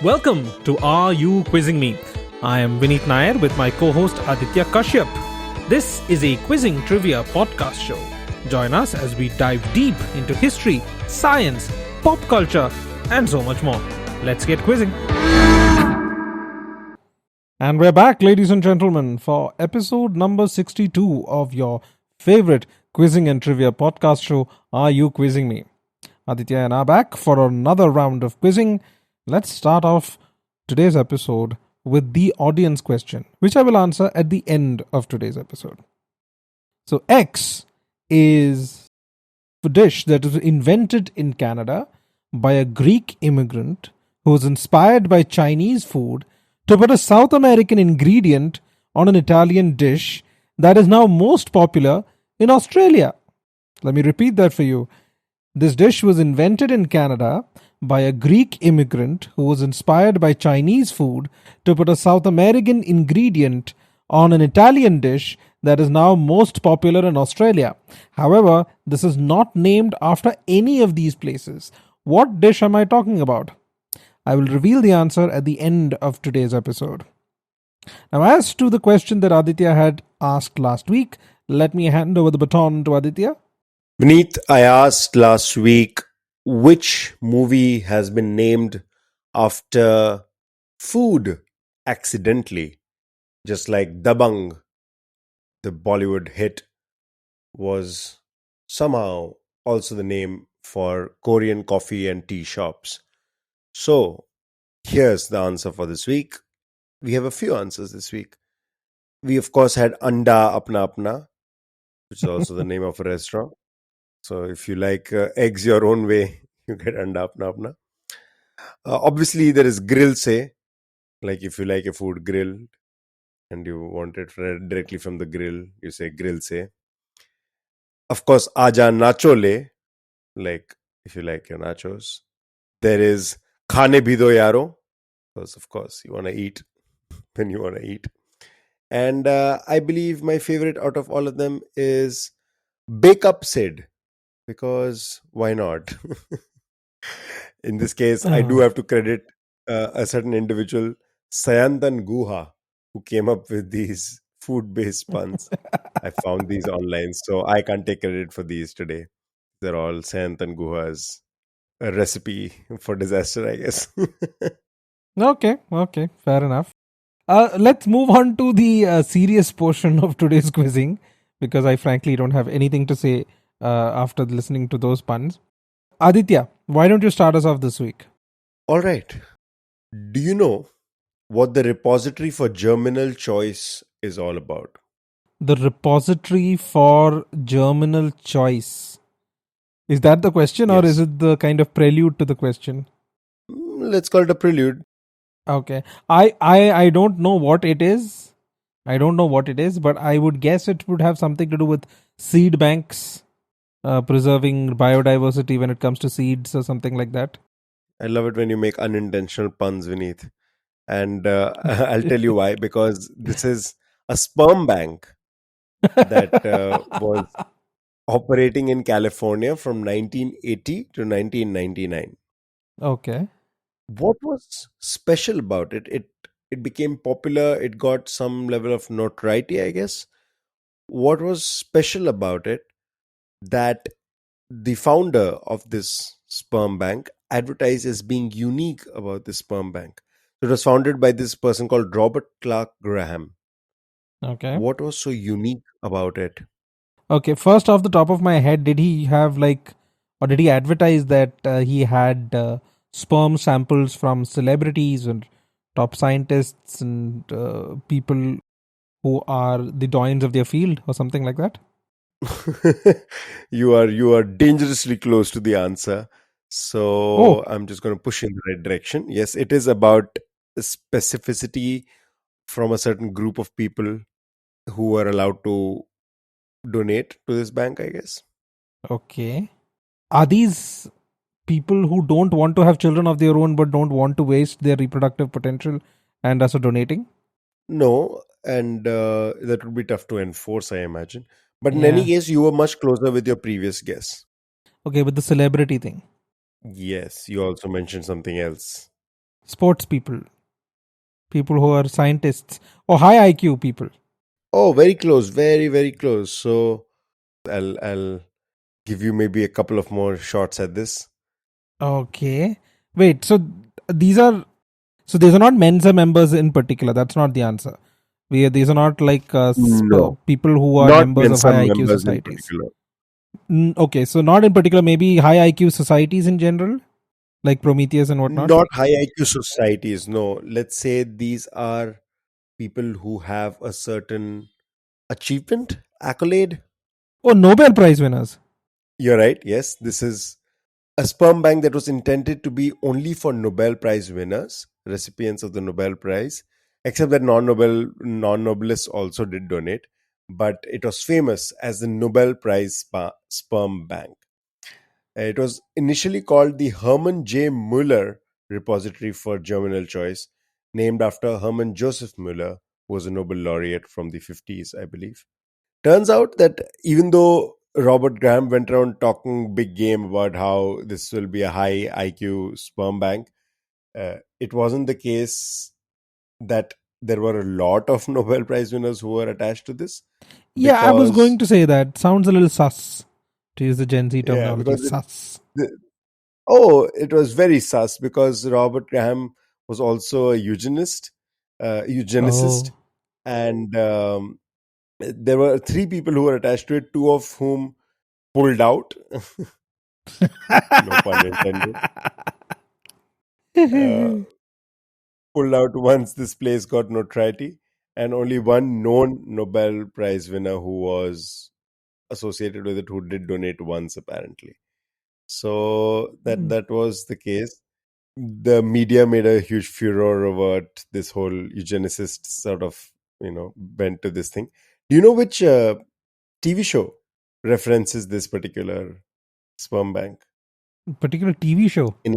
Welcome to Are You Quizzing Me? I am Vineet Nair with my co-host Aditya Kashyap. This is a quizzing trivia podcast show. Join us as we dive deep into history, science, pop culture, and so much more. Let's get quizzing. And we're back, ladies and gentlemen, for episode number 62 of your favorite quizzing and trivia podcast show, Are You Quizzing Me? Aditya and I are back for another round of quizzing. Let's start off today's episode with the audience question, which I will answer at the end of today's episode. So, X is a dish that was invented in Canada by a Greek immigrant who was inspired by Chinese food to put a South American ingredient on an Italian dish that is now most popular in Australia. Let me repeat that for you. This dish was invented in Canada by a Greek immigrant who was inspired by Chinese food to put a South American ingredient on an Italian dish that is now most popular in Australia. However, this is not named after any of these places. What dish am I talking about? I will reveal the answer at the end of today's episode. Now, as to the question that Aditya had asked last week, let me hand over the baton to Aditya. Vineet, I asked last week which movie has been named after food accidentally, just like Dabang, the Bollywood hit, was somehow also the name for Korean coffee and tea shops. So, here's the answer for this week. We have a few answers this week. We, of course, had Anda Apna Apna, which is also the name of a restaurant. So if you like eggs your own way, you get Anda Apna Apna. Obviously, there is Grill Se. Like if you like your food grilled and you want it directly from the grill, you say Grill Se. Of course, Aja Nacho Le. Like if you like your nachos. There is Khane Bhido Yaro. Because of course, you want to eat when you want to eat. And I believe my favorite out of all of them is Bake Up Sid. Because why not? In this case, I do have to credit a certain individual, Sayantan Guha, who came up with these food-based puns. I found these online, so I can't take credit for these today. They're all Sayantan Guha's a recipe for disaster, I guess. Okay, fair enough. Let's move on to the serious portion of today's quizzing, because I frankly don't have anything to say after listening to those puns. Aditya, why don't you start us off this week? All right. Do you know what the repository for germinal choice is all about? The repository for germinal choice. Is that the question, or is it the kind of prelude to the question? Let's call it a prelude. Okay. I don't know what it is. But I would guess it would have something to do with seed banks. Preserving biodiversity when it comes to seeds or something like that. I love it when you make unintentional puns, Vineet. And I'll tell you why. Because this is a sperm bank that was operating in California from 1980 to 1999. Okay. What was special about it? It became popular. It got some level of notoriety, I guess. What was special about it? That the founder of this sperm bank advertised as being unique about this sperm bank. It was founded by this person called Robert Clark Graham. Okay. What was so unique about it? Okay, first off the top of my head, did he have or did he advertise that he had sperm samples from celebrities and top scientists and people who are the doyens of their field or something like that? You are dangerously close to the answer. So I'm just going to push in the right direction. Yes, it is about specificity from a certain group of people who are allowed to donate to this bank, I guess. Okay. Are these people who don't want to have children of their own but don't want to waste their reproductive potential and also donating? No, and that would be tough to enforce, I imagine. But in any case, you were much closer with your previous guess. Okay, with the celebrity thing. Yes, you also mentioned something else. Sports people, people who are scientists, or high IQ people. Oh, very close, very very close. So I'll give you maybe a couple of more shots at this. Okay. Wait, so these are these are not Mensa members in particular. That's not the answer. These are not like No, people who are not members of Mensa high IQ members in societies. particular. Okay, so not in particular. Maybe high IQ societies in general, like Prometheus and whatnot. Not high IQ societies. No, let's say these are people who have a certain achievement, accolade. Oh, Nobel Prize winners. You're right. Yes, this is a sperm bank that was intended to be only for Nobel Prize winners, recipients of the Nobel Prize, except that non-Nobelists also did donate, but it was famous as the Nobel Prize sperm bank. It was initially called the Hermann J. Müller Repository for Germinal Choice, named after Hermann Joseph Müller, who was a Nobel laureate from the 50s, I believe. Turns out that even though Robert Graham went around talking big game about how this will be a high IQ sperm bank, it wasn't the case that there were a lot of Nobel Prize winners who were attached to this Yeah, I was going because, to say that. Sounds a little sus, to use the Gen Z yeah, terminology. because Sus. it was very sus because Robert Graham was also a eugenicist, Oh. and there were three people who were attached to it, two of whom pulled out. No pun intended. Uh, Pulled out once this place got notoriety, and only one known Nobel Prize winner who was associated with it who did donate once apparently. So that was the case. The media made a huge furor over this whole eugenicist sort of bent to this thing. Do you know which TV show references this particular sperm bank Particular TV show. in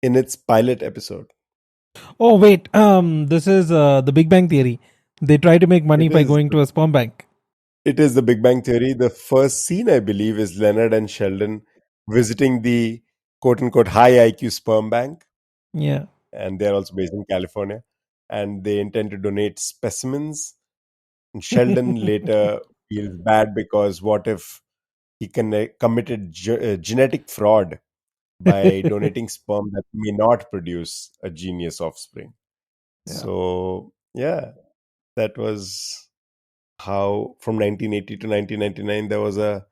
in its pilot episode? Oh wait, this is the Big Bang Theory. They try to make money It by is going to a sperm bank. it is the Big Bang Theory. The first scene, I believe, is Leonard and Sheldon visiting the quote unquote high IQ sperm bank, Yeah. and they're also based in California, and they intend to donate specimens. And Sheldon later feels bad because what if he committed genetic fraud by donating sperm that may not produce a genius offspring? Yeah. So, yeah, that was how from 1980 to 1999 there was a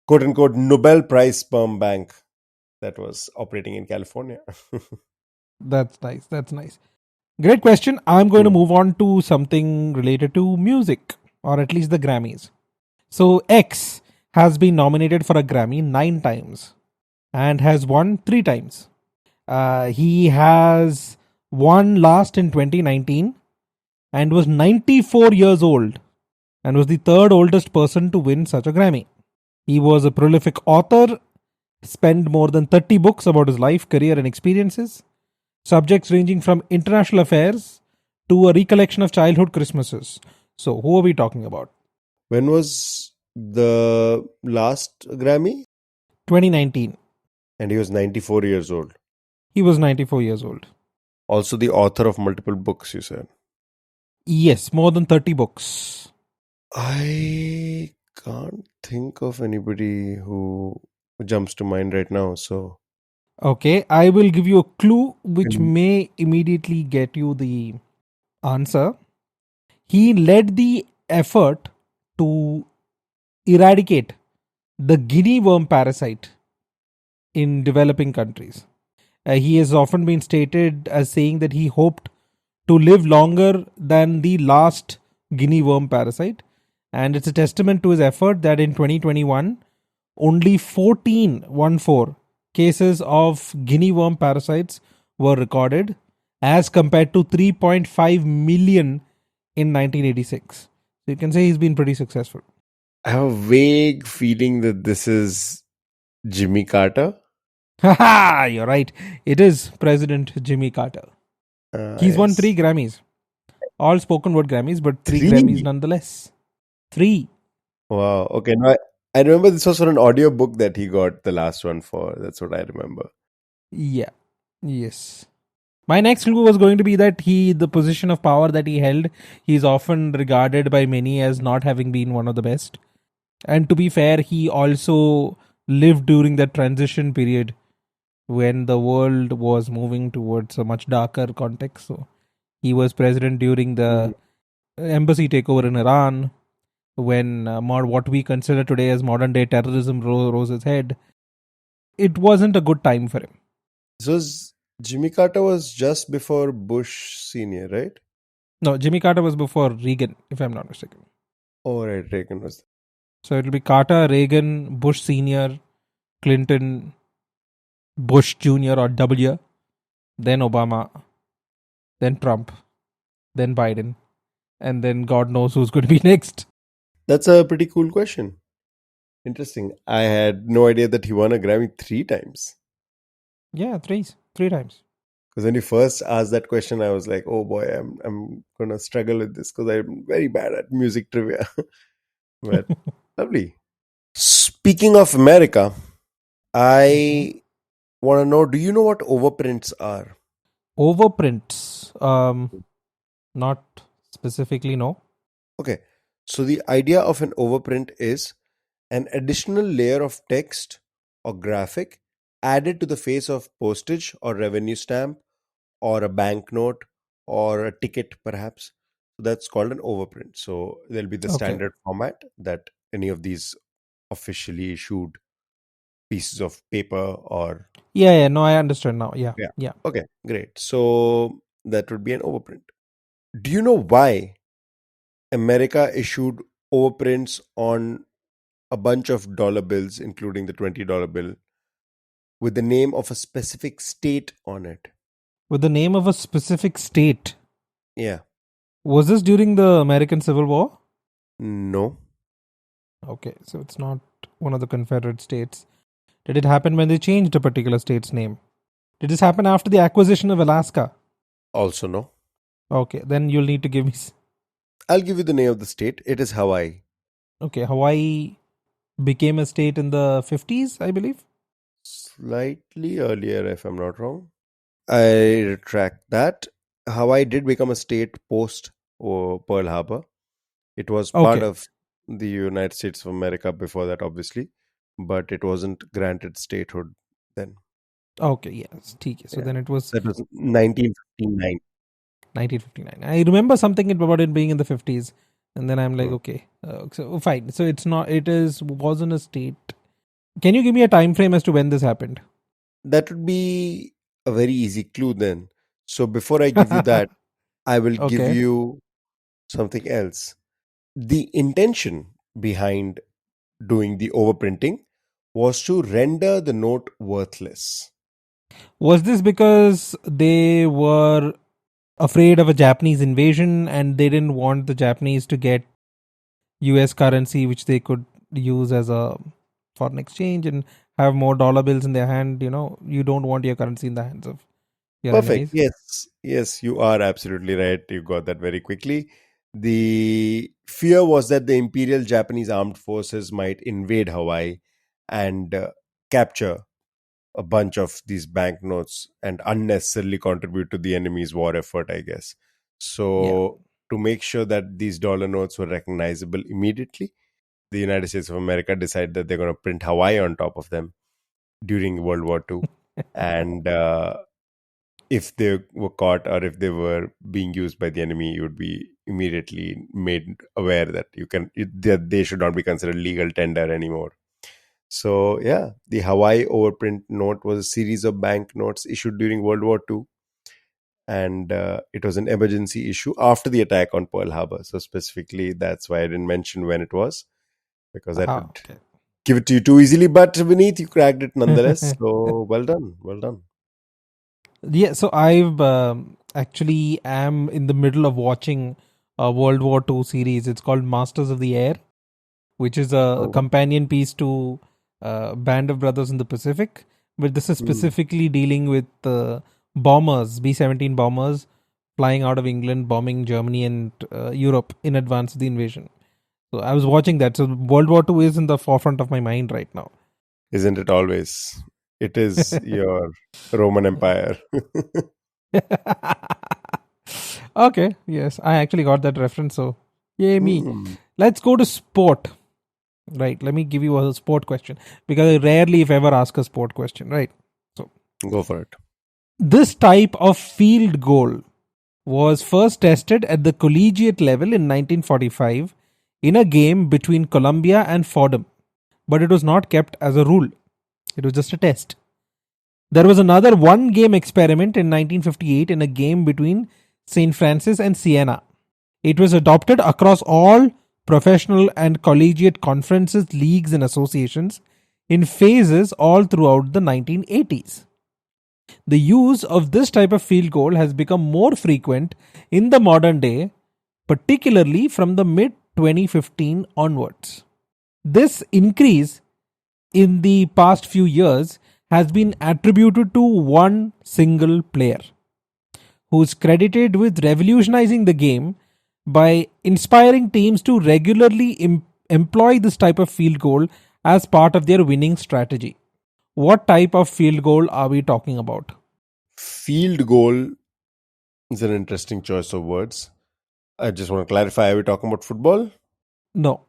quote unquote Nobel Prize sperm bank that was operating in California. That's nice. That's nice. Great question. I'm going to Hmm. move on to something related to music, or at least the Grammys. So, X has been nominated for a Grammy 9 times and has won 3 times. He has won last in 2019 and was 94 years old and was the third oldest person to win such a Grammy. He was a prolific author, spent more than 30 books about his life, career, and experiences, subjects ranging from international affairs to a recollection of childhood Christmases. So, who are we talking about? When was the last Grammy? 2019. And he was 94 years old. He was 94 years old. Also, the author of multiple books, you said. Yes, more than 30 books. I can't think of anybody who jumps to mind right now. So, Okay, I will give you a clue which can- may immediately get you the answer. He led the effort to eradicate the guinea worm parasite in developing countries. He has often been stated as saying that he hoped to live longer than the last guinea worm parasite. And it's a testament to his effort that in 2021, only 14 cases of guinea worm parasites were recorded as compared to 3.5 million in 1986. So you can say he's been pretty successful. I have a vague feeling that this is Jimmy Carter. Haha, you're right. It is President Jimmy Carter. He's won three Yes. Grammys. All spoken word Grammys, but three Grammys Three. nonetheless. Three. Wow. Okay. Now I remember this was for an audio book that he got the last one for. That's what I remember. Yeah. Yes. My next clue was going to be that the position of power that he held, he's often regarded by many as not having been one of the best. And to be fair, he also lived during that transition period when the world was moving towards a much darker context. So he was president during Mhm. the embassy takeover in Iran, when what we consider today as modern day terrorism rose its head. It wasn't a good time for him. This was Jimmy Carter was just before Bush Senior, right? No, Jimmy Carter was before Reagan, if I'm not mistaken. Oh, right, Reagan was. So it'll be Carter, Reagan, Bush Senior, Clinton, Bush Jr. or W, then Obama, then Trump, then Biden, and then God knows who's going to be next. That's a pretty cool question. Interesting. I had no idea that he won a Grammy 3 times. Yeah, three times. Because when you first asked that question, I was like, "Oh boy, I'm gonna struggle with this because I'm very bad at music trivia." But lovely. Speaking of America, Mhm. I want to know: do you know what overprints are? Overprints. Not specifically, no. Okay, so the idea of an overprint is an additional layer of text or graphic added to the face of postage or revenue stamp or a banknote or a ticket, perhaps. So that's called an overprint. So there'll be the Okay. standard format that any of these officially issued pieces of paper or. Yeah, no, I understand now. Yeah, Yeah. yeah. Okay, great. So that would be an overprint. Do you know why America issued overprints on a bunch of dollar bills, including the $20 bill, with the name of a specific state on it? With the name of a specific state. Yeah. Was this during the American Civil War? No. Okay, so it's not one of the Confederate states. Did it happen when they changed a particular state's name? Did this happen after the acquisition of Alaska? Also, no. Okay, then you'll need to give me. I'll give you the name of the state. It is Hawaii. Okay, Hawaii became a state in the 50s, I believe. Slightly earlier, if I'm not wrong. I retract that. Hawaii did become a state post Pearl Harbor. It was part Okay, of the United States of America before that, obviously, but it wasn't granted statehood then. okay, yes. ठीक है. So Yeah. then it was That was 1959. 1959. I remember something about it being in the 50s. And then I'm like, Hmm. okay, so fine. So it's not, wasn't a state. Can you give me a time frame as to when this happened? That would be a very easy clue then. So before I give you that, I will give Okay. you something else. The intention behind doing the overprinting was to render the note worthless. Was this because they were afraid of a Japanese invasion and they didn't want the Japanese to get US currency, which they could use as a foreign exchange and have more dollar bills in their hand? You don't want your currency in the hands of your Perfect. enemies. Yes. Yes, you are absolutely right. You got that very quickly. The fear was that the Imperial Japanese Armed Forces might invade Hawaii and capture a bunch of these banknotes and unnecessarily contribute to the enemy's war effort, I guess. Yeah. So, to make sure that these dollar notes were recognizable immediately, the United States of America decided that they're going to print Hawaii on top of them during World War II. And if they were caught or if they were being used by the enemy, you would be immediately made aware that that they should not be considered legal tender anymore. So yeah, the Hawaii overprint note was a series of banknotes issued during World War II, and it was an emergency issue after the attack on Pearl Harbor. So specifically, that's why I didn't mention when it was, because that would Okay. give it to you too easily. But beneath, you cracked it nonetheless. So well done, well done. Yeah, so I've actually am in the middle of watching a World War II series. It's called Masters of the Air, which is a Oh, companion piece to Band of Brothers in the Pacific. But this is mm. specifically dealing with bombers, B-17 bombers, flying out of England, bombing Germany and Europe in advance of the invasion. So I was watching that. So World War II is in the forefront of my mind right now. Isn't it always? It is your Roman Empire. Okay, yes, I actually got that reference. So, yay me. Hmm. Let's go to sport. Right, let me give you a sport question because I rarely, if ever, ask a sport question. Right. So, Go for it. this type of field goal was first tested at the collegiate level in 1945 in a game between Columbia and Fordham, but it was not kept as a rule. It was just a test. There was another one game experiment in 1958 in a game between St. Francis and Siena. It was adopted across all professional and collegiate conferences, leagues, and associations in phases all throughout the 1980s. The use of this type of field goal has become more frequent in the modern day, particularly from the mid 2015 onwards. This increase in the past few years has been attributed to one single player who's credited with revolutionizing the game by inspiring teams to regularly employ this type of field goal as part of their winning strategy. What type of field goal are we talking about? Field goal is an interesting choice of words. I just want to clarify, are we talking about football? No.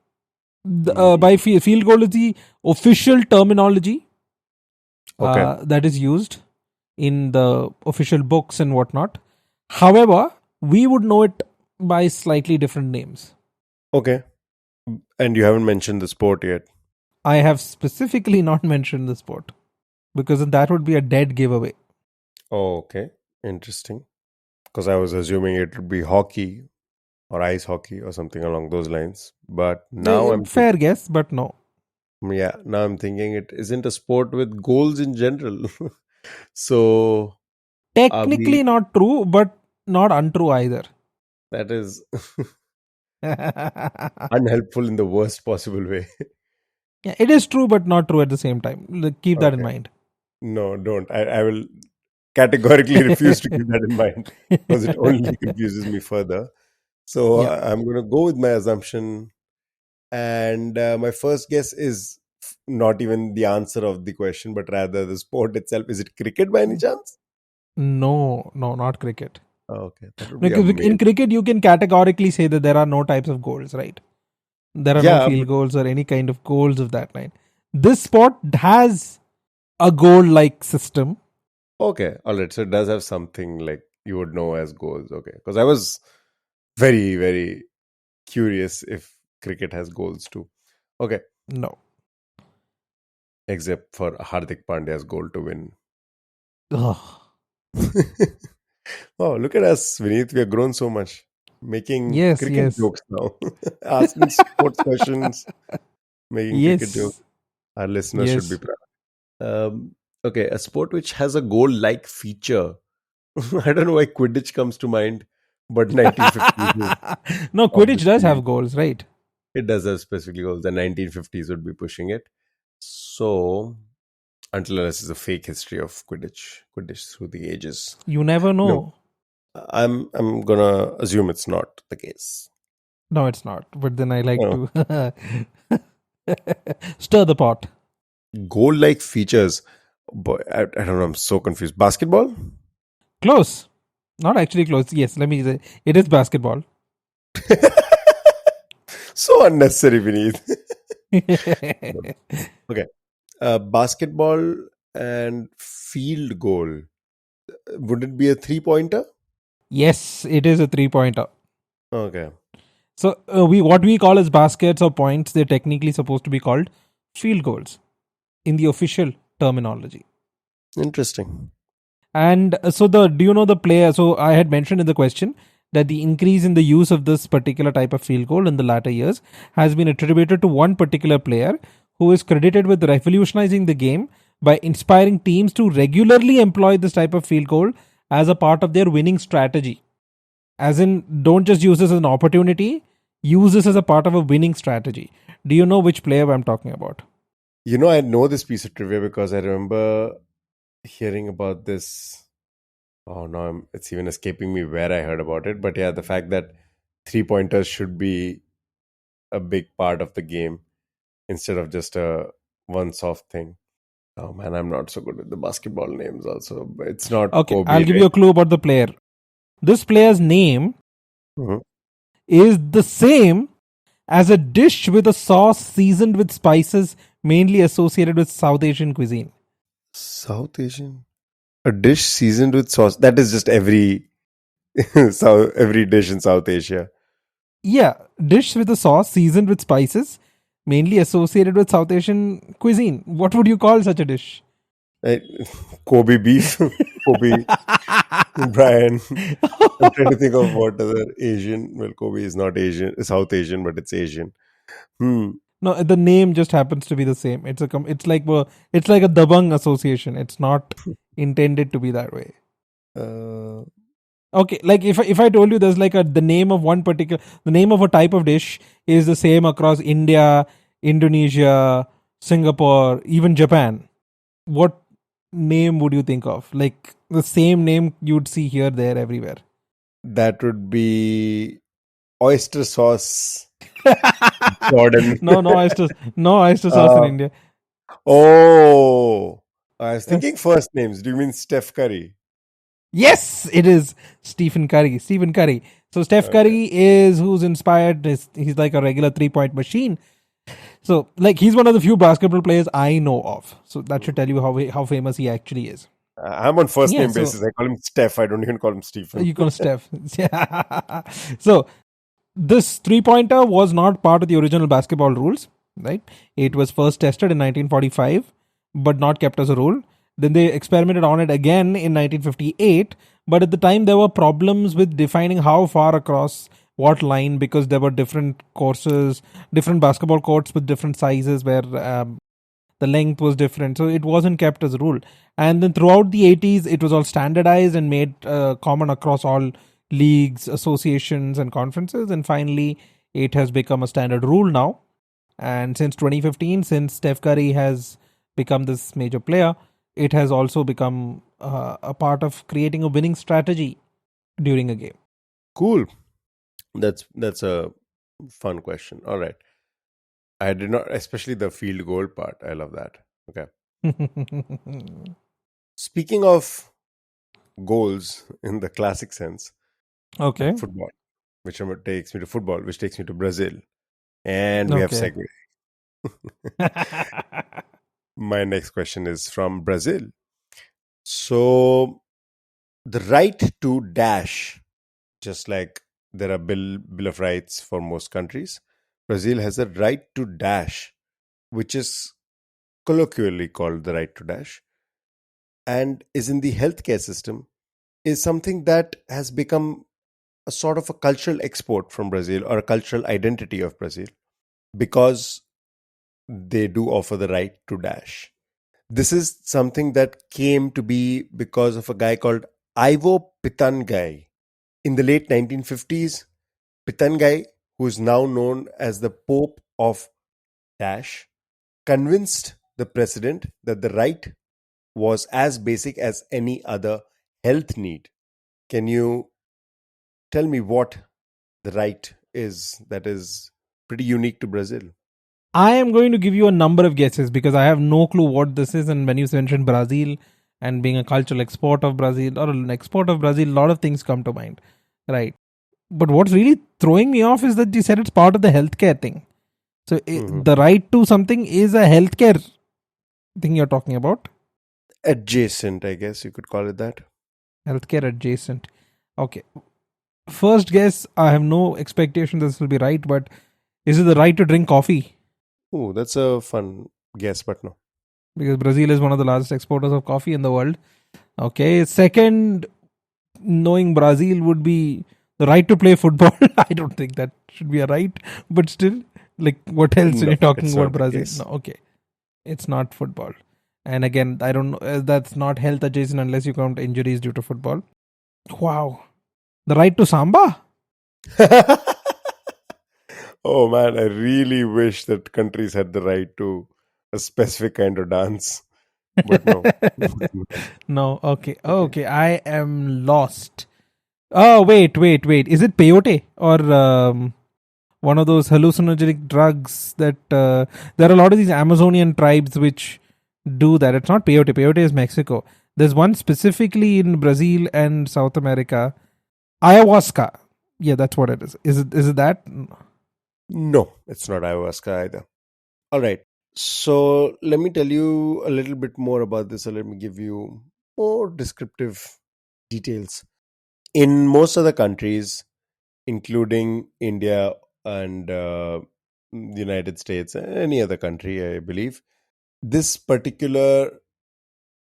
Mm, By field goal is the official terminology okay. that is used in the official books and whatnot. However, we would know it by slightly different names. Okay. And you haven't mentioned the sport yet. I have specifically not mentioned the sport because that would be a dead giveaway. Oh, okay. Interesting. Because I was assuming it would be hockey or ice hockey or something along those lines. But now I'm Fair guess, but no. yeah, now I'm thinking it isn't a sport with goals in general. So are Technically we not true, but not untrue either. that is Yeah, unhelpful in the worst possible way. it is true, but not true at the same time. Keep that in Okay. mind. No, don't. I will categorically refuse to keep that in mind because it only confuses me further. So Yeah. I'm going to go with my assumption. And my first guess is not even the answer of the question, but rather the sport itself. Is it cricket by any chance? No, no, not cricket. Okay, that would be Because in amazing. cricket, you can categorically say that there are no types of goals, right? There are no Yeah, field but goals or any kind of goals of that kind. This sport has a goal like system. okay. All right. So it does have something like you would know as goals. Okay. Because I was very, very curious if cricket has goals too. Okay. No. Except for Hardik Pandya's goal to win. Ugh. Oh, look at us, Vineet. We have grown so much. Making Yes, cricket yes, jokes now. Asking sports questions, making cricket jokes. yes, Our listeners should be yes. proud. Okay, a sport which has a goal like feature. I don't know why Quidditch comes to mind, but 1950s is No, Quidditch does obviously, have goals, right? it does have specific goals. The 1950s would be pushing it. So, until unless it's a fake history of Quidditch through the ages. You never No, know. I'm gonna assume it's not the case. No, it's not. But then I like Oh, to stir the pot. goal like features. Boy, I don't know. I'm so confused. Basketball? Close. Not actually close. Yes, let me say it is basketball. So unnecessary, Vineet. No. Okay. Basketball and field goal. Would it be a 3 pointer? Yes, it is a three-pointer. Okay. So we what we call as baskets or points, they're technically supposed to be called field goals in the official terminology. Interesting. And so the do you know the player? So I had mentioned in the question that the increase in the use of this particular type of field goal in the latter years has been attributed to one particular player who is credited with revolutionizing the game by inspiring teams to regularly employ this type of field goal as a part of their winning strategy. As in, don't just use this as an opportunity, use this as a part of a winning strategy. Do you know which player I'm talking about? I know this piece of trivia because I remember hearing about this. Oh no, it's even escaping me where I heard about it. But yeah, the fact that 3 pointers should be a big part of the game instead of just a once off thing. Oh man, I'm not so good with the basketball names also. But it's not Okay, Kobe, I'll give right? you a clue about the player. This player's name Mhm. is the same as a dish with a sauce seasoned with spices mainly associated with South Asian cuisine. South Asian. A dish seasoned with sauce. That is just every every dish in South Asia. Yeah, dish with a sauce seasoned with spices mainly associated with South Asian cuisine. What would you call such a dish? Right? Kobe beef, Kobe Brian. I'm trying to think of what other Asian. Well, Kobe is not Asian, South Asian, but it's Asian. Hmm. No, the name just happens to be the same. It's like a Dabang association. It's not intended to be that way. Uh, Okay, like if I told you there's like the name of the name of a type of dish is the same across India, Indonesia, Singapore, even Japan. What name would you think of? Like the same name you'd see here, there, everywhere. that would be oyster sauce, Jordan. No oyster sauce in uh, India. oh, I was Uh, thinking first names. Do you mean Steph Curry? yes, it is Stephen Curry. Stephen Curry. So Steph Okay. Curry is who's inspired. He's like a regular 3 point machine. So, like, he's one of the few basketball players I know of. So that should tell you how famous he actually is. I'm on first Yeah. name So basis. I call him Steph. I don't even call him Stephen. you call Steph. Yeah. So this 3 pointer was not part of the original basketball rules, right? It was first tested in 1945, but not kept as a rule. Then they experimented on it again in 1958, but at the time there were problems with defining how far across what line because there were different courses, different basketball courts with different sizes where the length was different, so it wasn't kept as a rule. And then throughout the 80s it was all standardized and made common across all leagues, associations and conferences, and finally it has become a standard rule now. And since 2015, since Steph Curry has become this major player, it has also become a part of creating a winning strategy during a game. Cool. That's a fun question. All right. I did not, especially the field goal part. I love that. Okay. Speaking of goals in the classic sense, Okay. football, takes me to football, which takes me to Brazil, and we have Okay. segue. My next question is from Brazil. So the right to dash, just like there are bill of rights for most countries, Brazil has a right to dash, which is colloquially called the right to dash, and is in the healthcare system, is something that has become a sort of a cultural export from Brazil or a cultural identity of Brazil because they do offer the right to dash. This is something that came to be because of a guy called Ivo Pitangai. In the late 1950s, Pitangai, who is now known as the Pope of Dash, convinced the president that the right was as basic as any other health need. Can you tell me what the right is that is pretty unique to Brazil? I am going to give you a number of guesses because I have no clue what this is. And when you mentioned Brazil and being a cultural export of Brazil or an export of Brazil, a lot of things come to mind, right? But what's really throwing me off is that you said it's part of the healthcare thing. So Mhm. the right to something is a healthcare thing you're talking about. Adjacent, I guess you could call it that. Healthcare adjacent. Okay. First guess, I have no expectation this will be right, but is it the right to drink coffee? Oh, that's a fun guess, but no. Because Brazil is one of the largest exporters of coffee in the world. Okay. Second, knowing Brazil would be the right to play football. I don't think that should be a right, but still, like, what else are No, you talking it's about not the Brazil? case. No, okay. It's not football. And again, I don't know, that's not health adjacent unless you count injuries due to football. Wow. The right to Samba? Oh man, I really wish that countries had the right to a specific kind of dance, but no. No, okay. Okay. Okay, I am lost. Oh, wait. Is it peyote or one of those hallucinogenic drugs that there are a lot of these Amazonian tribes which do that. It's not peyote. Peyote is Mexico. There's one specifically in Brazil and South America. Ayahuasca. Yeah, that's what it is. Is it that? No, it's not ayahuasca either. All right. So let me tell you a little bit more about this, or let me give you more descriptive details. In most other countries, including India and the United States, any other country, I believe, this particular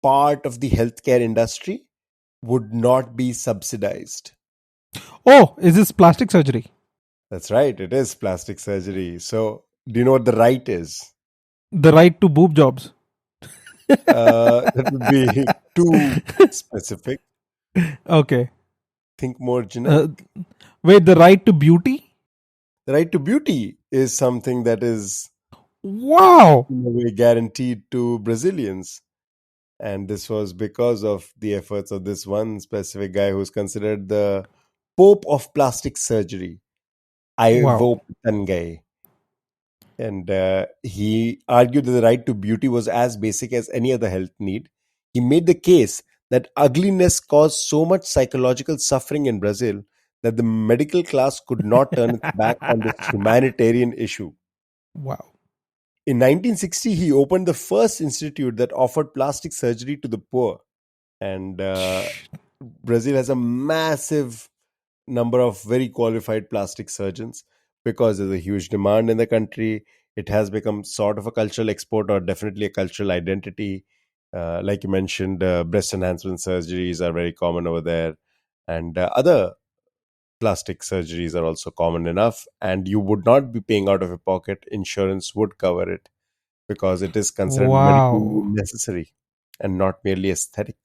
part of the healthcare industry would not be subsidized. Oh, is this plastic surgery? That's right, it is plastic surgery. So, do you know what the right is? The right to boob jobs. That would be too specific. Okay. Think more Uh, generic. wait, the right to beauty? The right to beauty is something that is Wow. in a way guaranteed to Brazilians. And this was because of the efforts of this one specific guy who's considered the Pope of plastic surgery, Wow. Ivo Pitangay. And he argued that the right to beauty was as basic as any other health need. He made the case that ugliness caused so much psychological suffering in Brazil that the medical class could not turn its back on this humanitarian issue. Wow. In 1960, he opened the first institute that offered plastic surgery to the poor. And Brazil has a massive number of very qualified plastic surgeons because there's a huge demand in the country. It has become sort of a cultural export, or definitely a cultural identity. Like you mentioned, breast enhancement surgeries are very common over there, and other plastic surgeries are also common enough. And you would not be paying out of your pocket; insurance would cover it because it is considered medically Wow. necessary and not merely aesthetic.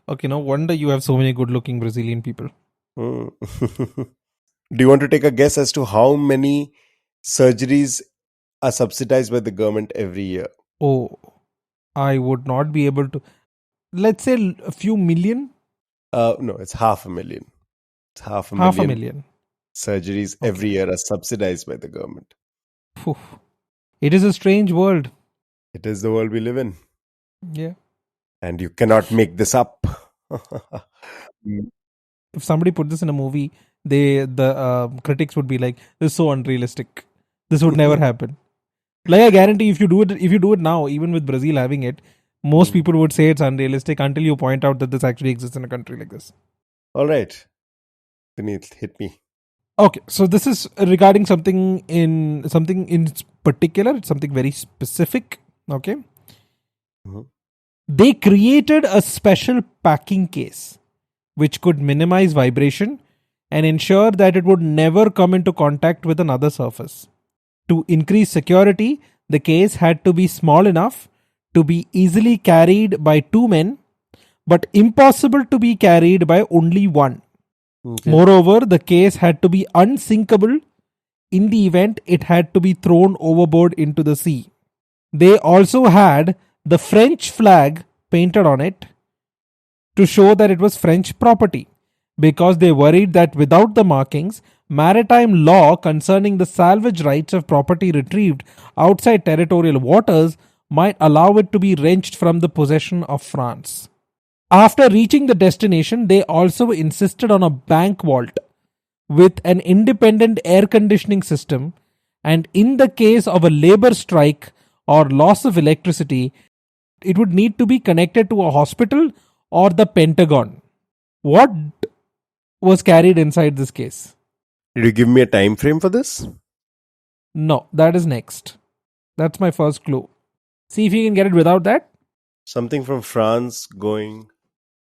Okay, no wonder you have so many good looking Brazilian people. Mm. Do you want to take a guess as to how many surgeries are subsidized by the government every year? Oh, I would not be able to. Let's say a few million, No, it's 500,000. It's half a half a million million. surgeries every Okay. year are subsidized by the government. Phew. It is a strange world. It is the world we live in, Yeah. and you cannot make this up. Mm. If somebody put this in a movie, the critics would be like, "This is so unrealistic. This would never happen." Like I guarantee, if you do it now, even with Brazil having it, most Mm. people would say it's unrealistic until you point out that this actually exists in a country like this. All right, Vineet, hit me. Okay, so this is regarding something in particular. It's something very specific. Okay, Mhm. they created a special packing case which could minimize vibration and ensure that it would never come into contact with another surface. To increase security, the case had to be small enough to be easily carried by two men, but impossible to be carried by only one. Okay. Moreover, the case had to be unsinkable in the event it had to be thrown overboard into the sea. They also had the French flag painted on it to show that it was French property, because they worried that without the markings, maritime law concerning the salvage rights of property retrieved outside territorial waters might allow it to be wrenched from the possession of France. After reaching the destination, they also insisted on a bank vault with an independent air conditioning system, and in the case of a labor strike or loss of electricity, it would need to be connected to a hospital or the Pentagon. What was carried inside this case? Did you give me a time frame for this? No, that is next. That's my first clue. See if you can get it without that. Something from France going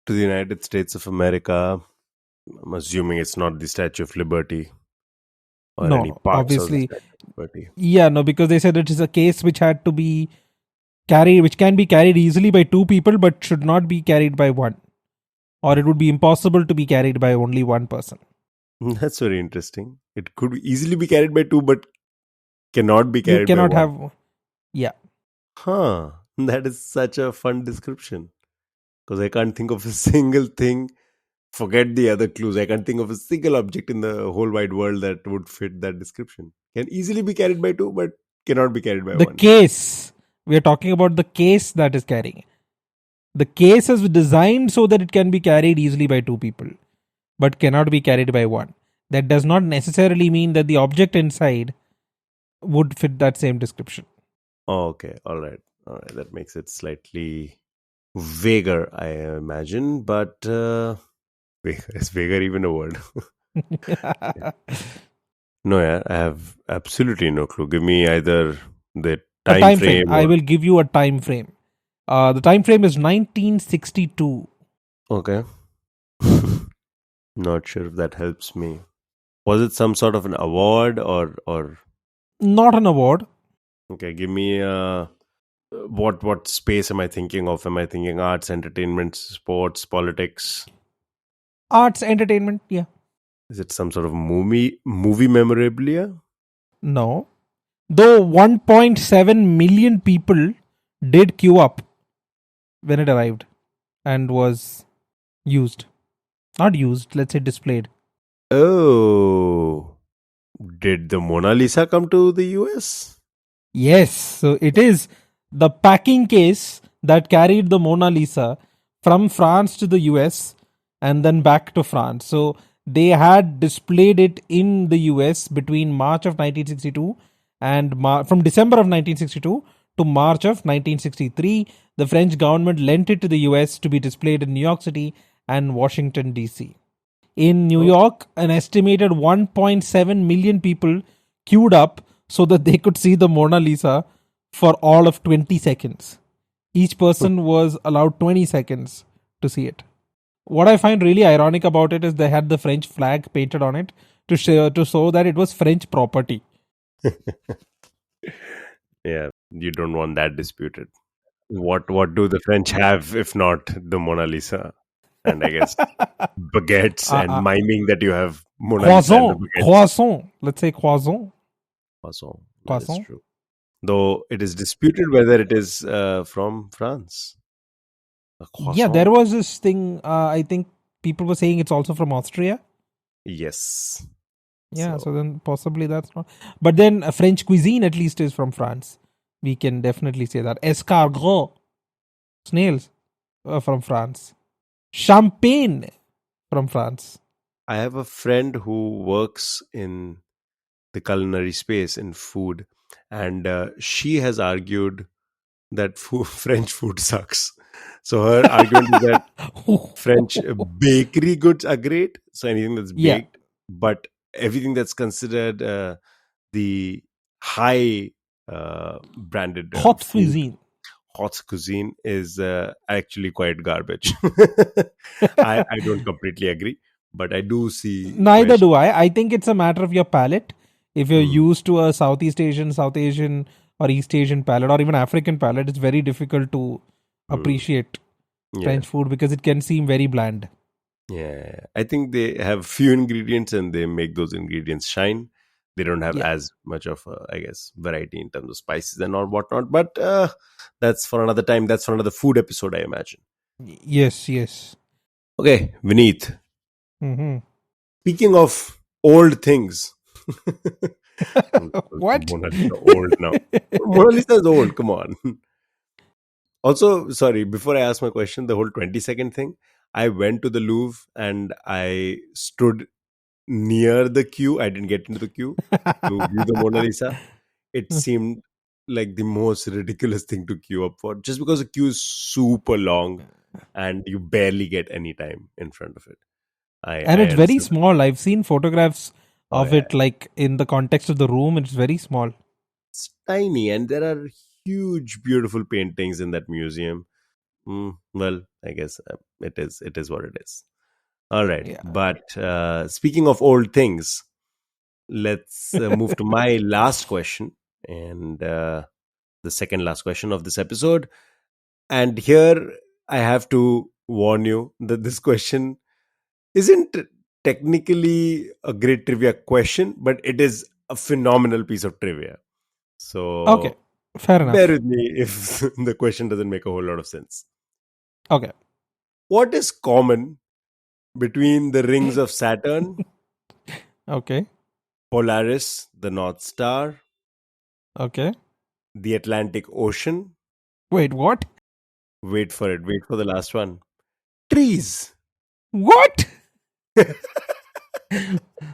to the United States of America. I'm assuming it's not the Statue of Liberty or No, any no, parts of the obviously. Statue of Liberty. Yeah, no, because they said it is a case which had to be carried, which can be carried easily by two people, but should not be carried by one. Or it would be impossible to be carried by only one person. That's very interesting. It could easily be carried by two, but cannot be You carried by cannot one. have. Yeah. Huh. That is such a fun description. Because I can't think of a single thing. Forget the other clues. I can't think of a single object in the whole wide world that would fit that description. Can easily be carried by two, but cannot be carried by The one. case We are talking about the case that is carrying. The case is designed so that it can be carried easily by two people, but cannot be carried by one. That does not necessarily mean that the object inside would fit that same description. Oh, okay. All right. All right. That makes it slightly vaguer, I imagine. But is vaguer even a word? No, yeah. I have absolutely no clue. Give me either the A time time frame. frame I or. will give you a time frame. The time frame is 1962. Okay. Not sure if that helps me. Was it some sort of an award or Not an award. okay, give me what space am I thinking of? Am I thinking arts, entertainment, sports, politics? Arts, entertainment. Yeah. Is it some sort of movie memorabilia? No. Though 1.7 million people did queue up when it arrived and was used. Not used, let's say displayed. Oh, did the Mona Lisa come to the US? Yes, so it is the packing case that carried the Mona Lisa from France to the US and then back to France. So they had displayed it in the US between March of 1962 and from December of 1962 to March of 1963. The French government lent it to the US to be displayed in New York City and Washington, D.C. In New Oh, York, an estimated 1.7 million people queued up so that they could see the Mona Lisa for all of 20 seconds. Each person was allowed 20 seconds to see it. What I find really ironic about it is they had the French flag painted on it to show that it was French property. yeah, you don't want that disputed. What do the French have if not the Mona Lisa? And I guess baguettes and Uh, miming that you have Mona Lisa and the croissant, baguettes. croissant. Let's say croissant, Also, that is croissant. true. Though it is disputed whether it is from France. A Yeah, there croissant? was this thing. I think people were saying it's also from Austria. Yes. Yeah, so So then possibly that's not. But then French cuisine at least is from France. We can definitely say that. Escargot, snails from France. Champagne from France. I have a friend who works in the culinary space in food, and she has argued that French food sucks. So her argument is that French bakery goods are great. So anything that's Yeah, baked, but everything that's considered the high branded hot food, cuisine. hot cuisine is actually quite garbage. I don't completely agree, but I do see where Neither she. do I. I think it's a matter of your palate. If you're Hmm, used to a South Asian, or East Asian palate, or even African palate, it's very difficult to hmm, appreciate yeah, French food because it can seem very bland. yeah. I think they have few ingredients and they make those ingredients shine. They don't have Yeah. as much of, I guess, variety in terms of spices and all whatnot. But that's for another time. That's for another food episode, I imagine. Yes, yes. Okay, Vineet. Hmm. Speaking of old things, What? Mona Lisa old now. Mona Lisa is old. Come on. Also, sorry, before I ask my question, the whole 20-second thing, I went to the Louvre and I stood near the queue. I didn't get into the queue to view the Mona Lisa. It seemed like the most ridiculous thing to queue up for just because the queue is super long and you barely get any time in front of it. And I it's very understand. small. I've seen photographs Oh, of yeah. it like in the context of the room. It's very small. It's tiny and there are huge, beautiful paintings in that museum. Well, I guess it is what it is. All right. Yeah. But speaking of old things, let's move to my last question and the second last question of this episode. And here I have to warn you that this question isn't technically a great trivia question, but it is a phenomenal piece of trivia. Okay. So Fair bear enough. with me if the question doesn't make a whole lot of sense. Okay. What is common between the rings of Saturn, Okay. Polaris, the North Star, Okay. the Atlantic Ocean, Wait, what? Wait for it. Wait for the last one. Trees. What?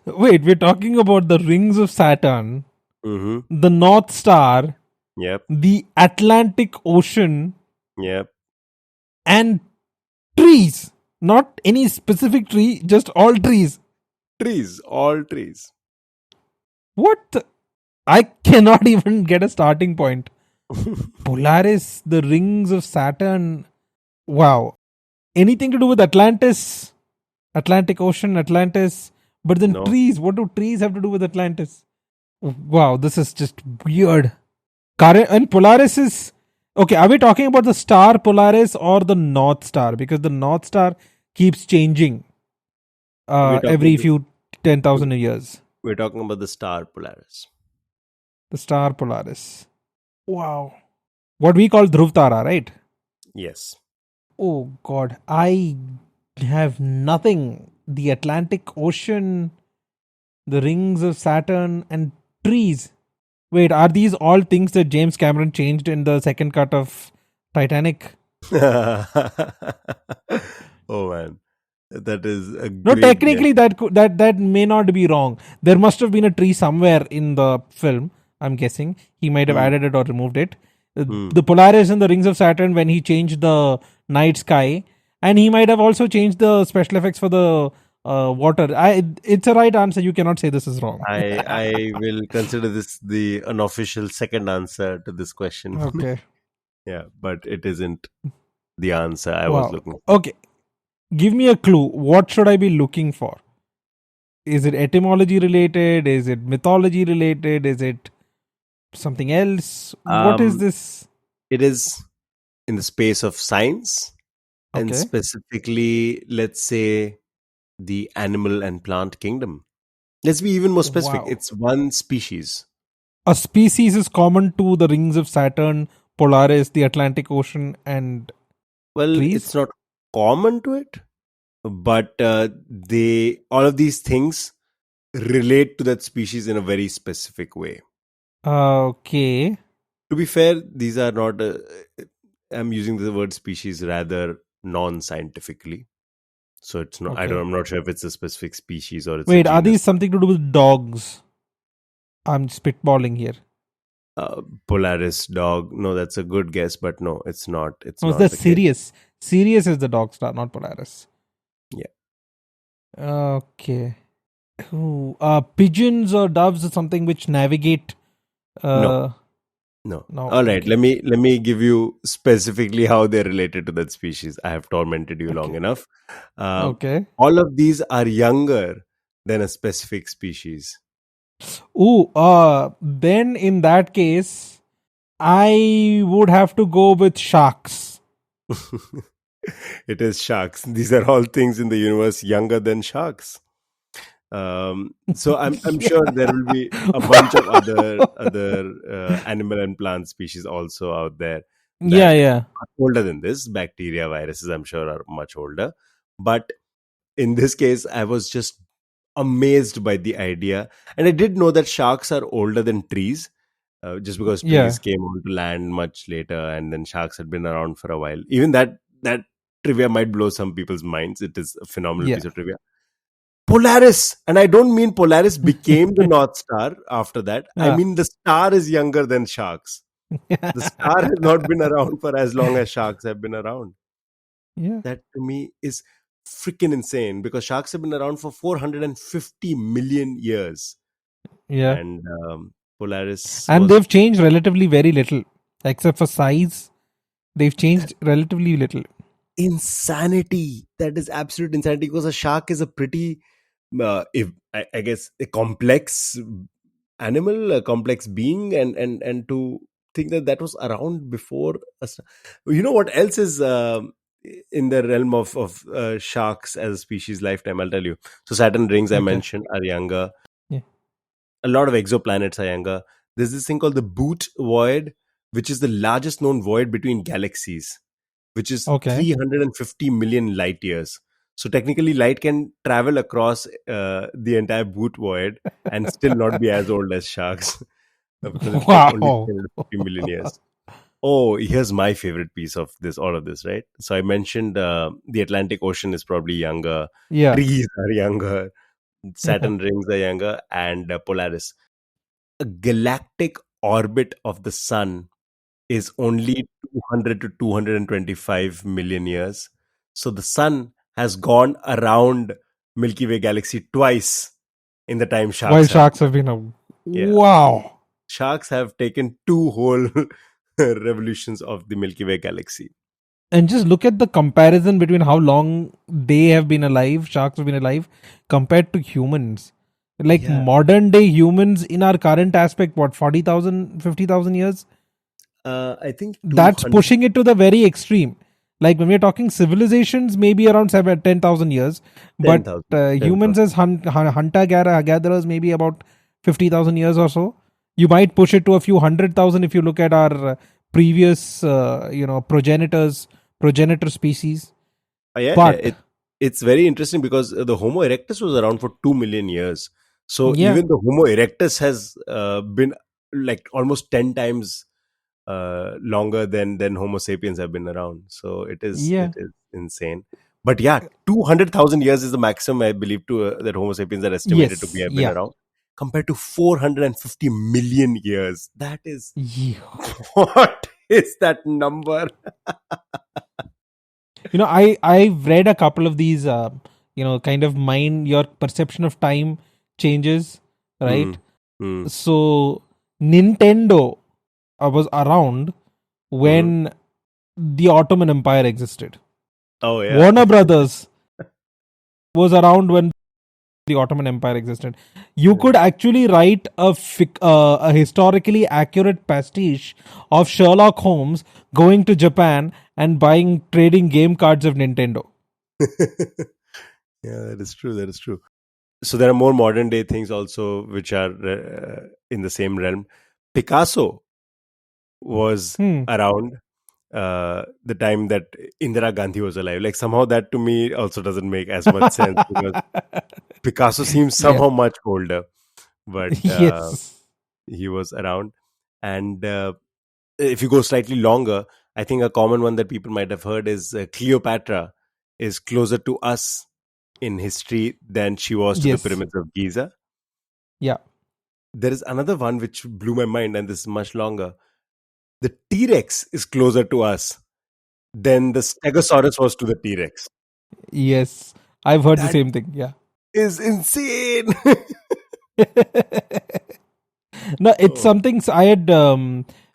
Wait, we're talking about the rings of Saturn, Mm-hmm. the North Star, Yep. the Atlantic Ocean, Yep. and trees. Not any specific tree, just all trees. Trees. All trees. What? I cannot even get a starting point. Polaris, the rings of Saturn. Wow. Anything to do with Atlantis? Atlantic Ocean, Atlantis. But then No. trees. What do trees have to do with Atlantis? Wow, this is just weird. And Polaris is. Okay, are we talking about the star Polaris or the North Star? Because the North Star keeps changing We're talking every about- few 10,000 years. We're talking about the star Polaris. The star Polaris. Wow. What we call Dhruv Tara, right? Yes. Oh God, I have nothing. The Atlantic Ocean, the rings of Saturn, and trees. Wait, are these all things that James Cameron changed in the second cut of Titanic? Oh man, that is a No, great technically that may not be wrong. There must have been a tree somewhere in the film. I'm guessing he might have added it or removed it. The Polaris and the rings of Saturn when he changed the night sky, and he might have also changed the special effects for the water. It's a right answer. You cannot say this is wrong. I will consider this the unofficial second answer to this question. Okay. Yeah, but it isn't the answer I was Wow. looking for. Okay. Give me a clue. What should I be looking for? Is it etymology related? Is it mythology related? Is it something else? What is this? It is in the space of science, and Okay. specifically, let's say, the animal and plant kingdom. Let's be even more specific. Wow. It's one species. A species is common to the rings of Saturn, Polaris, the Atlantic Ocean, and Well, trees? it's not common to it, but all of these things relate to that species in a very specific way. Okay. To be fair, these are not. I'm using the word species rather non-scientifically, so it's not. Okay. I'm not sure if it's a specific species or it's Wait, a are genus. these something to do with dogs? I'm spitballing here. Polaris dog. No, that's a good guess, but no, it's not. It's No, not it's the the case. Sirius. Sirius is the dog star, not Polaris. Yeah. Okay. Ooh, pigeons or doves is something which navigate. No. No, All right. okay. Let me give you specifically how they're related to that species. I have tormented you long Okay. enough. Okay. All of these are younger than a specific species. Ooh, then in that case, I would have to go with sharks. It is sharks. These are all things in the universe younger than sharks. So I'm sure there will be a bunch of other animal and plant species also out there that Yeah. are older than this. Bacteria, viruses, I'm sure, are much older. But in this case, I was just amazed by the idea, and I did know that sharks are older than trees. Just because Yeah. trees came onto land much later, and then sharks had been around for a while. Even that trivia might blow some people's minds. It is a phenomenal Yeah. piece of trivia. Polaris, and I don't mean Polaris became the North Star after that. I Ah. mean the star is younger than sharks. The star has not been around for as long as sharks have been around. Yeah. That to me is freaking insane because sharks have been around for 450 million years. Yeah. And Polaris And was they've changed relatively very little, except for size. They've changed relatively little. insanity. That is absolute insanity because a shark is a pretty, if I guess, a complex animal, a complex being, and to think that was around before. You know what else is in the realm of sharks as a species lifetime? I'll tell you. So Saturn rings I Okay. mentioned are younger. Yeah. A lot of exoplanets are younger. There's this thing called the Boot Void, which is the largest known void between galaxies, which is Okay. 350 million light years. So technically, light can travel across the entire Boot Void and still not be as old as sharks because it took only Wow. 350 million years. Oh, here's my favorite piece of this, all of this, right? So I mentioned the Atlantic Ocean is probably younger, Yeah. trees are younger, Saturn rings are younger, and Polaris. A galactic orbit of the sun is only 200 to 225 million years. So the sun has gone around Milky Way galaxy twice in the time While sharks have sharks been. have been Yeah. wow. Sharks have taken two whole revolutions of the Milky Way galaxy. And just look at the comparison between how long they have been alive, sharks have been alive, compared to humans. Like Yeah. modern day humans in our current aspect, what, 40,000, 50,000 years? I think That's 200, pushing it to the very extreme. Like when we're talking civilizations, maybe around 10,000 years, but 10,000. humans as hunter gatherers, maybe about 50,000 years or so. You might push it to a few 100,000 if you look at our previous, progenitor species. Yeah, But it's very interesting because the Homo erectus was around for 2 million years. So yeah, even the Homo erectus has been like almost 10 times longer than Homo sapiens have been around. So yeah, it is insane. But yeah, 200,000 years is the maximum, I believe, to that Homo sapiens are estimated to be yes, have been yeah, around, compared to 450 million years. That is yeah. what is that number? I've read a couple of these, kind of mind your perception of time changes, right? Mm, mm, So Nintendo was around mhm. when the Ottoman Empire existed. Oh yeah. Warner Brothers was around when the Ottoman Empire existed. You could actually write a historically accurate pastiche of Sherlock Holmes going to Japan and buying trading game cards of Nintendo. Yeah, that is true. That is true. So there are more modern day things also which are in the same realm. Picasso was Hmm. around the time that Indira Gandhi was alive. Like somehow that to me also doesn't make as much sense because Picasso seems Yeah. somehow much older, but Yes. he was around. And if you go slightly longer, I think a common one that people might have heard is Cleopatra is closer to us in history than she was to the Yes. pyramids of Giza. Yeah. There is another one which blew my mind, and this is much longer. The T Rex is closer to us than the Stegosaurus was to the T Rex. Yes. I've heard the That same thing. Yeah. is insane. No, it's Oh. something I had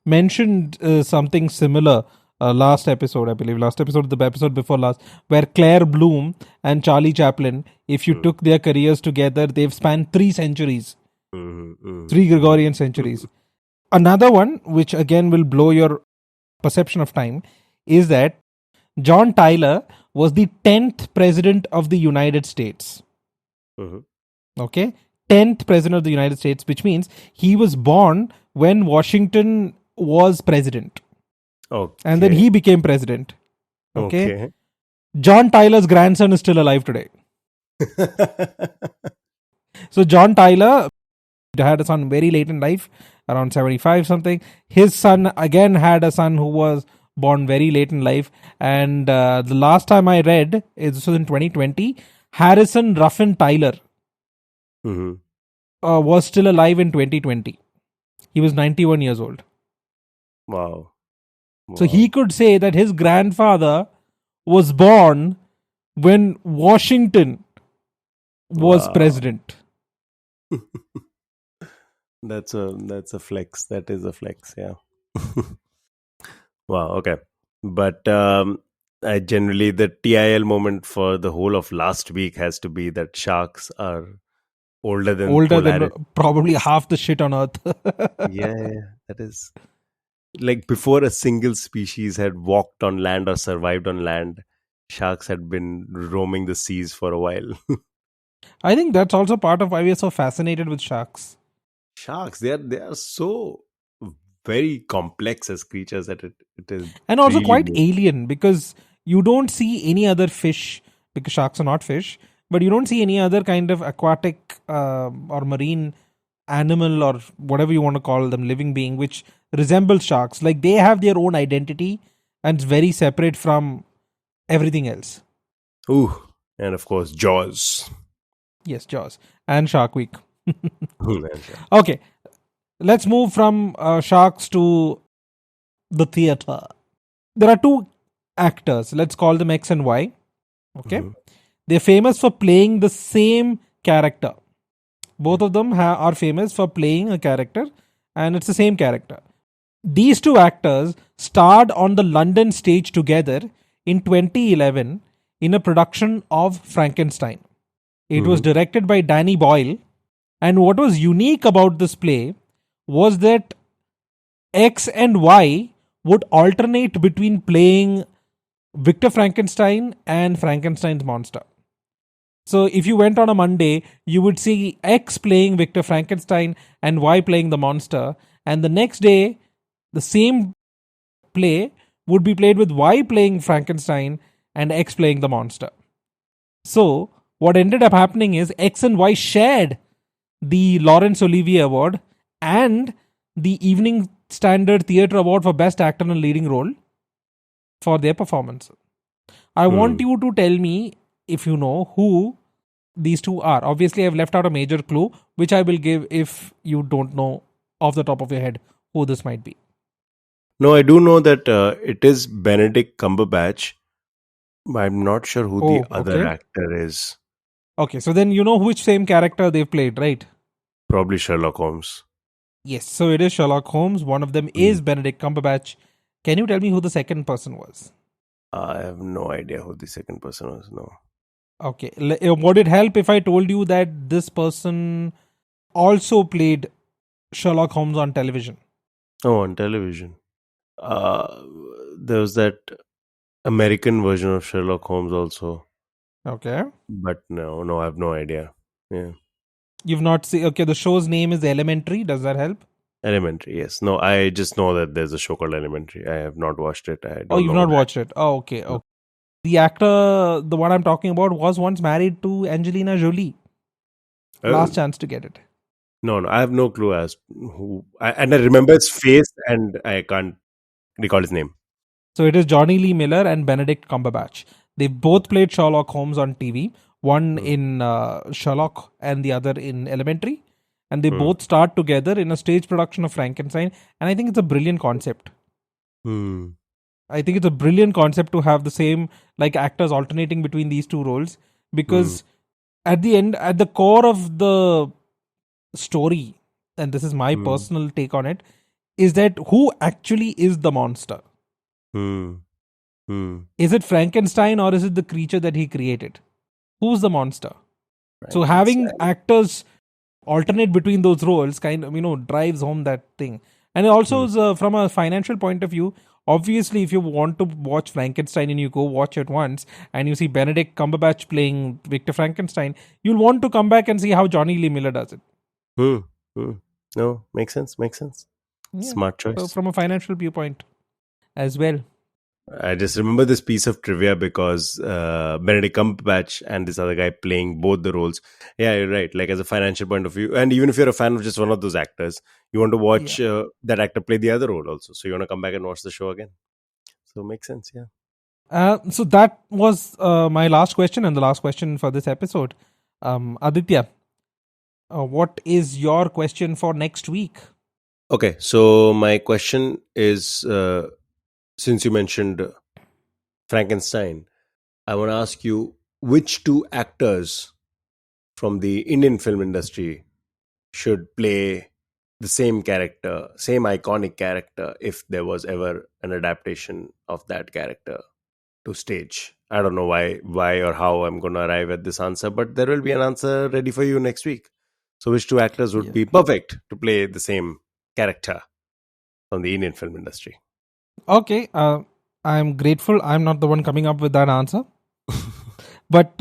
mentioned something similar last episode, I believe. Last episode, the episode before last, where Claire Bloom and Charlie Chaplin, if you Mm, took their careers together, they've spanned 3 centuries, mhm, mhm, 3 Gregorian centuries. mhm. Another one, which again will blow your perception of time, is that John Tyler was the 10th president of the United States. Mhm. Okay, 10th president of the United States, which means he was born when Washington was president and then Okay. he became president. Okay, Okay. John Tyler's grandson is still alive today. So John Tyler had a son very late in life, around 75 something. His son again had a son who was born very late in life, and the last time I read, this was in 2020, Harrison Ruffin Tyler Mhm. was still alive in 2020. He was 91 years old. Wow. So he Wow. could say that his grandfather was born when Washington was Wow. president. That's a flex. That is a flex. Yeah. Wow. Okay. But I generally the TIL moment for the whole of last week has to be that sharks are older than Older than Polaris. probably half the shit on earth. Yeah, yeah, that is like before a single species had walked on land or survived on land, sharks had been roaming the seas for a while. I think that's also part of why we are so fascinated with sharks. Sharks, they are so very complex as creatures that it is And also really quite amazing. alien because you don't see any other fish, because sharks are not fish, but you don't see any other kind of aquatic or marine animal or whatever you want to call them, living being, which resembles sharks. Like they have their own identity and it's very separate from everything else. Ooh, and of course, Jaws. Yes, Jaws and Shark Week. And Okay, let's move from sharks to the theater. There are two actors. Let's call them X and Y. Okay, they're famous for playing the same character. Both of them are famous for playing a character, and it's the same character. These two actors starred on the London stage together in 2011 in a production of Frankenstein. It was directed by Danny Boyle, and what was unique about this play was that X and Y would alternate between playing Victor Frankenstein and Frankenstein's monster. So if you went on a Monday, you would see X playing Victor Frankenstein and Y playing the monster. And the next day, the same play would be played with Y playing Frankenstein and X playing the monster. So what ended up happening is X and Y shared the Laurence Olivier Award and the Evening Standard Theatre Award for Best Actor in a Leading Role for their performance. I want you to tell me if you know who these two are. Obviously, I've left out a major clue, which I will give if you don't know off the top of your head who this might be. No, I do know that it is Benedict Cumberbatch. But I'm not sure who the other actor is. Okay, so then you know which same character they've played, right? Probably Sherlock Holmes. Yes, so it is Sherlock Holmes. One of them is Benedict Cumberbatch. Can you tell me who the second person was? I have no idea who the second person was. No. Okay. Would it help if I told you that this person also played Sherlock Holmes on television? Oh, on television. There was that American version of Sherlock Holmes also. Okay. But no, I have no idea. Yeah. You've not seen... Okay, the show's name is Elementary. Does that help? Elementary, yes. No, I just know that there's a show called Elementary. I have not watched it. You've not watched it. Oh, okay. Okay. The actor, the one I'm talking about, was once married to Angelina Jolie. Last chance to get it. No, I have no clue as who. And I remember his face and I can't recall his name. So it is Johnny Lee Miller and Benedict Cumberbatch. They both played Sherlock Holmes on TV. One in Sherlock and the other in Elementary. And they both starred together in a stage production of Frankenstein. And I think it's a brilliant concept. I think it's a brilliant concept to have the same actors alternating between these two roles. Because at the end, at the core of the story, and this is my personal take on it, is that who actually is the monster? Is it Frankenstein or is it the creature that he created? Who's the monster? So having actors alternate between those roles kind of, drives home that thing. And it also is, from a financial point of view, obviously if you want to watch Frankenstein and you go watch it once and you see Benedict Cumberbatch playing Victor Frankenstein, you'll want to come back and see how Johnny Lee Miller does it. No, makes sense. Yeah. Smart choice. So from a financial viewpoint as well. I just remember this piece of trivia because Benedict Cumberbatch and this other guy playing both the roles. Yeah, you're right. As a financial point of view, and even if you're a fan of just one of those actors, you want to watch that actor play the other role also. So you want to come back and watch the show again. So makes sense, yeah. So that was my last question and the last question for this episode. Aditya, what is your question for next week? Okay, so my question is... since you mentioned Frankenstein, I want to ask you which two actors from the Indian film industry should play the same character, same iconic character, if there was ever an adaptation of that character to stage. I don't know why or how I'm going to arrive at this answer, but there will be an answer ready for you next week. So which two actors would be perfect to play the same character from the Indian film industry? Okay, I'm grateful I'm not the one coming up with that answer. But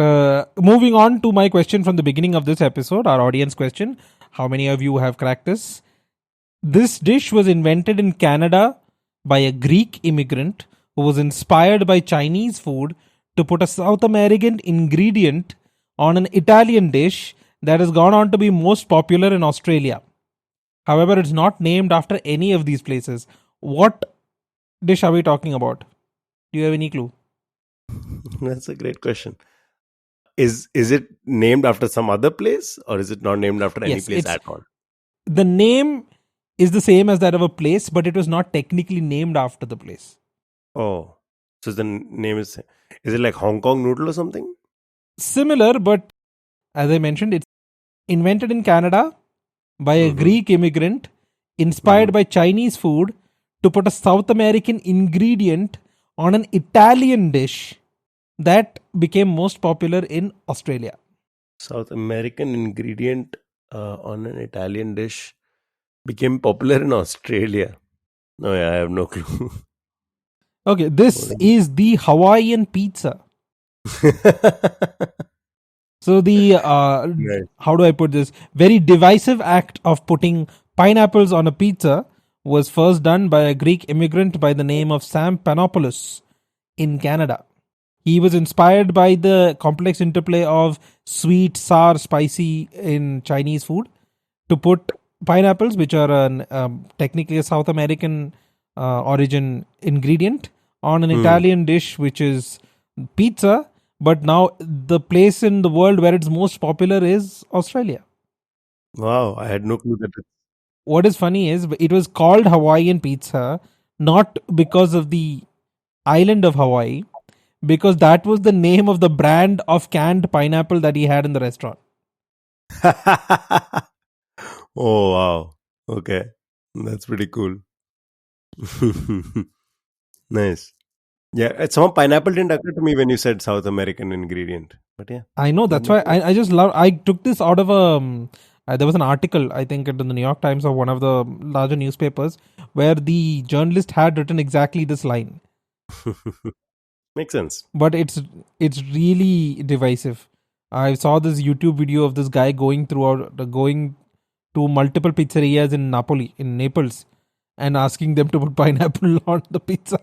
moving on to my question from the beginning of this episode, our audience question. How many of you have cracked this? This dish was invented in Canada by a Greek immigrant who was inspired by Chinese food to put a South American ingredient on an Italian dish that has gone on to be most popular in Australia. However, it's not named after any of these places. What dish are we talking about? Do you have any clue? That's a great question. Is it named after some other place, or is it not named after any Yes, place it's at all? the name is the same as that of a place, but it was not technically named after the place. Oh, so the name is it like Hong Kong noodle or something? Similar, but as I mentioned, it's invented in Canada by a Mm-hmm. Greek immigrant Mm-hmm. inspired by Chinese food to put a South American ingredient on an Italian dish that became most popular in Australia. South American ingredient on an Italian dish became popular in Australia. No, yeah, I have no clue. Okay, this is the Hawaiian pizza. So the Right. how do I put this? Very divisive act of putting pineapples on a pizza was first done by a Greek immigrant by the name of Sam Panopoulos in Canada. He was inspired by the complex interplay of sweet, sour, spicy in Chinese food to put pineapples, which are technically a South American origin ingredient, on an Hmm. Italian dish, which is pizza. But now the place in the world where it's most popular is Australia. Wow, I had no clue that. What is funny is it was called Hawaiian pizza not because of the island of Hawaii, because that was the name of the brand of canned pineapple that he had in the restaurant. Oh wow. Okay. That's pretty cool. Nice. Yeah, somehow pineapple didn't occur to me when you said South American ingredient. But yeah, I know that that's makes why sense. I just love. I took this out of a. There was an article I think in the New York Times or one of the larger newspapers where the journalist had written exactly this line, Makes sense. but it's really divisive. I saw this YouTube video of this guy going to multiple pizzerias in Naples, and asking them to put pineapple on the pizza.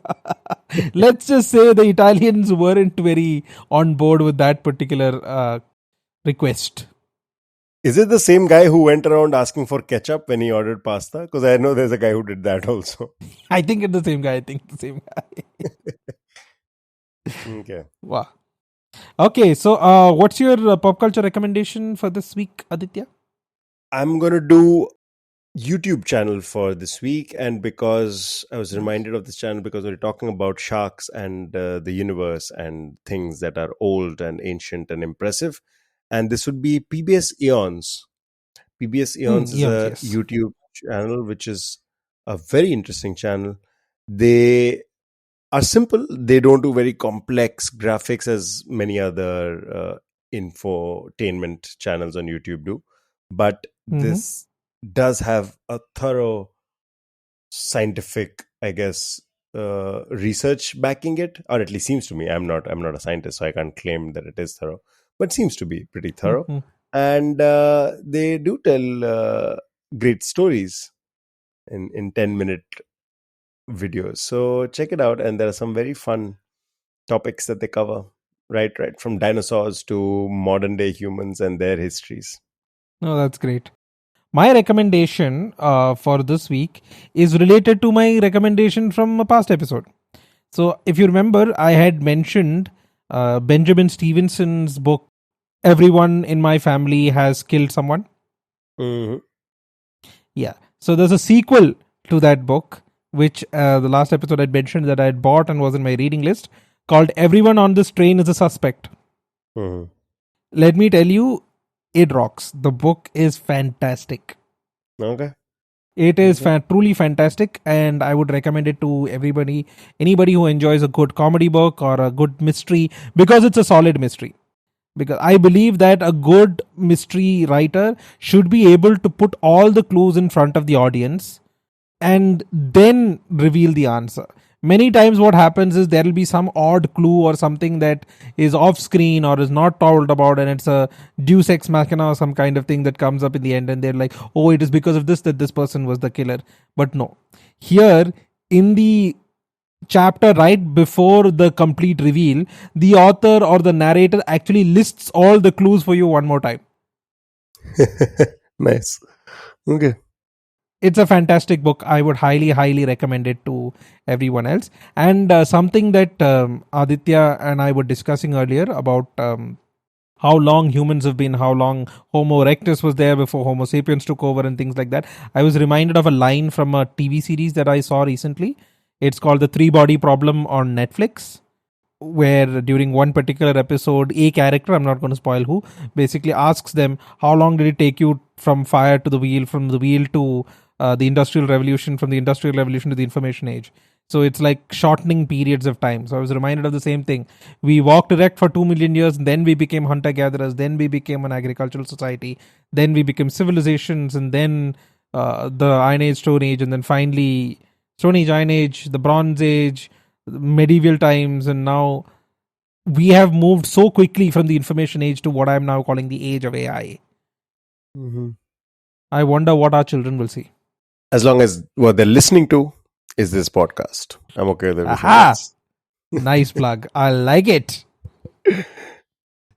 Let's just say the Italians weren't very on board with that particular request. Is it the same guy who went around asking for ketchup when he ordered pasta? Because I know there's a guy who did that also. I think it's the same guy. I think the same guy. Okay. Wow. Okay, so what's your pop culture recommendation for this week, Aditya? I'm going to do YouTube channel for this week, and because I was Nice. reminded of this channel because we're talking about sharks and the universe and things that are old and ancient and impressive, and this would be PBS Eons. PBS Eons is Eons, a yes. YouTube channel which is a very interesting channel. They are simple. They don't do very complex graphics as many other infotainment channels on YouTube do, but Mm-hmm. this does have a thorough scientific, I guess, research backing it, or at least seems to me. I'm not a scientist, so I can't claim that it is thorough, but seems to be pretty thorough. Mm-hmm. And they do tell great stories in 10-minute videos. So check it out, and there are some very fun topics that they cover. Right from dinosaurs to modern day humans and their histories. No, that's great. My recommendation for this week is related to my recommendation from a past episode. So, if you remember, I had mentioned Benjamin Stevenson's book, Everyone in My Family Has Killed Someone. Hmm. Yeah. So, there's a sequel to that book, which the last episode I mentioned that I had bought and was in my reading list, called Everyone on This Train is a Suspect. Hmm. Let me tell you, it rocks. The book is fantastic. Okay. It is Okay. truly fantastic, and I would recommend it to everybody, anybody who enjoys a good comedy book or a good mystery, because it's a solid mystery. Because I believe that a good mystery writer should be able to put all the clues in front of the audience and then reveal the answer. Many times, what happens is there will be some odd clue or something that is off screen or is not told about, and it's a deus ex machina or some kind of thing that comes up in the end, and they're like, oh, it is because of this that this person was the killer. But no. Here, in the chapter right before the complete reveal, the author or the narrator actually lists all the clues for you one more time. Nice. Okay. It's a fantastic book. I would highly recommend it to everyone else. And something that Aditya and I were discussing earlier about how long humans have been, how long Homo erectus was there before Homo sapiens took over, and things like that. I was reminded of a line from a TV series that I saw recently. It's called The Three Body Problem on Netflix, where during one particular episode, a character, I'm not going to spoil who, basically asks them, how long did it take you from fire to the wheel, from the wheel to the industrial revolution, from the industrial revolution to the information age? So it's like shortening periods of time. So I was reminded of the same thing. We walked erect for 2 million years, then we became hunter gatherers, then we became an agricultural society, then we became civilizations, and then the Iron Age, Stone Age, and then finally Stone Age, Iron Age, the Bronze Age, medieval times, and now we have moved so quickly from the information age to what I'm now calling the age of AI. Mm-hmm. I wonder what our children will see. As long as what they're listening to is this podcast, I'm okay with everything Aha! else. Nice plug. I like it.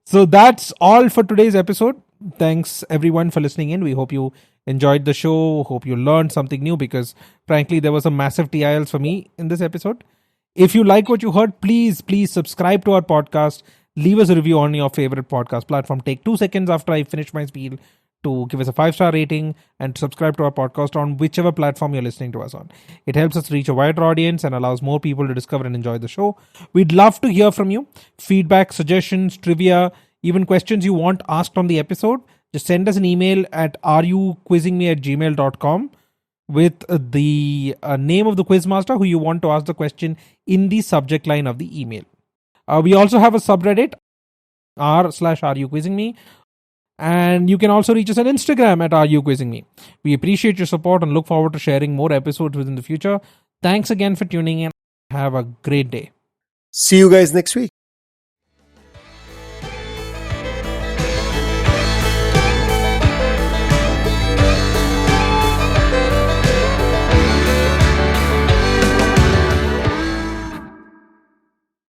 So that's all for today's episode. Thanks everyone for listening in. We hope you enjoyed the show. Hope you learned something new, because frankly, there was some massive TILs for me in this episode. If you like what you heard, please subscribe to our podcast. Leave us a review on your favorite podcast platform. Take 2 seconds after I finish my spiel to give us a 5-star rating and subscribe to our podcast on whichever platform you're listening to us on. It helps us reach a wider audience and allows more people to discover and enjoy the show. We'd love to hear from you. Feedback, suggestions, trivia, even questions you want asked on the episode. Just send us an email at areyouquizzingme@gmail.com with the name of the quizmaster who you want to ask the question in the subject line of the email. We also have a subreddit, r/areyouquizzingme. And you can also reach us on Instagram at areyouquizzingme. We appreciate your support and look forward to sharing more episodes within the future. Thanks again for tuning in. Have a great day. See you guys next week.